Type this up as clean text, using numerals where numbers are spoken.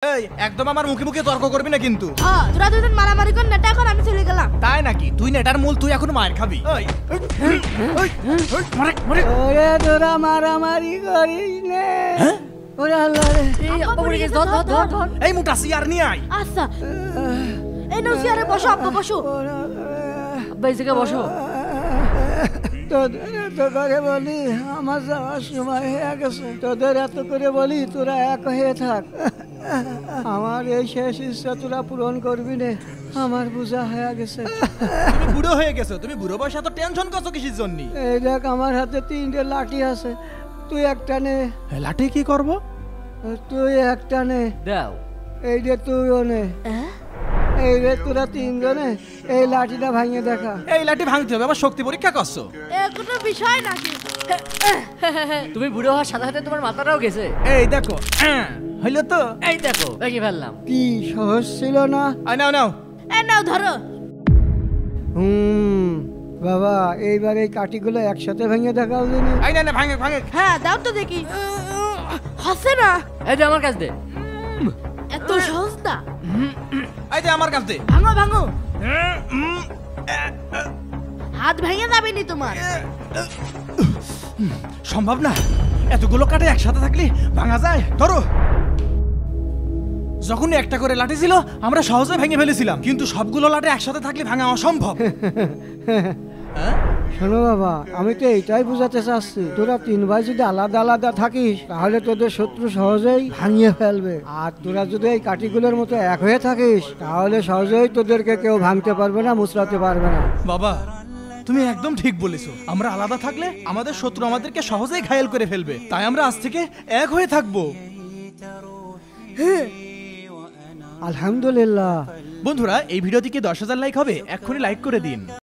এই একদম আমার মুখে মুখে তর্ক করবি না কিন্তু। তোরা দুজন মারামারি কর, নেটা এখন আমি চলে গেলাম। তাই নাকি? তুই নেটার মূল, তুই এখন মার খাবি। ওরে তোরা মারামারি করিস নে। ওরে আল্লাহ রে, এই মোটা সিয়ার নিয়ে আয়। আচ্ছা এই নাও চেয়ারে বসো, আব্বা বসো। আব্বা এই জায়গায় বসো। তোদের এত করে বলি আমার যাওয়ার সময় হয়ে গেছে, তোদের এত করে বলি তোরা এক হয়ে থাক। আমার এই শেষ ইচ্ছা তোরা পূরণ করবি নে, আমার বোঝা হয়ে গেছে। তুমি বুড়ো হয়ে গেছো, তুমি বুড়ো বয়সে এত টেনশন করছো কিসের জন্য? এই দেখ আমার হাতে 3টে লাঠি আছে, তুই একটা নে। লাঠি কি করব? তুই একটা নে। দাও। এই যে তুইও নে। এই রে তোরা 3 জনে এই লাঠিটা ভাঙিয়ে দেখা। এই লাঠি ভাঙতে হবে? আবার শক্তি পরীক্ষা করছো? কোনো বিষয় নাকি? তুমি বুড়ো হওয়ার সাথে সাথে তোমার মাথাটাও গেছে। এই দেখো, হইলো তো। এই দেখো ভেঙে ফেললাম। কি সহজ ছিল না? নাও নাও। এই নাও ধরো। বাবা এইবার এই কাঠিগুলো একসাথে ভেঙে দেখাও দিনি। এই না ভাঙে ভাঙে। হ্যাঁ দাও তো দেখি। হসে না। এই যে আমার কাছ দে। এত সহজ না। এই যে আমার কাছে। ভাঙো ভাঙো, হাত ভেঙে যাবে নি তোমার। সম্ভব না, এতগুলো কাঠে একসাথে থাকলে ভাঙা যায়। ধরো। যখন একটা করে লাঠি ছিল আমরা সহজে ভেঙে ফেলেছিলাম, কিন্তু সবগুলো লাঠি একসাথে থাকলে ভাঙা অসম্ভব। শোনো বাবা, আমি তো এইটাই বুঝাতে চাচ্ছি, তোরা 3 ভাই যদি আলাদা আলাদা থাকিস তাহলে তোদের শত্রু সহজেই ভাঙিয়ে ফেলবে, আর তোরা যদি এই কাঠিগুলোর মতো এক হয়ে থাকিস তাহলে সহজেই তোদেরকে কেউ ভাঙতে পারবে না, মুচড়াতে পারবে না। বাবা তুমি একদম ঠিক বলেছো, আমরা আলাদা থাকলে আমাদের শত্রু আমাদেরকে সহজেই ঘায়েল করে ফেলবে, তাই আমরা আজ থেকে এক হয়ে থাকবো। আলহামদুলিল্লাহ। বন্ধুরা এই ভিডিওটিকে 10,000 লাইক হবে, এক্ষুনি লাইক করে দিন।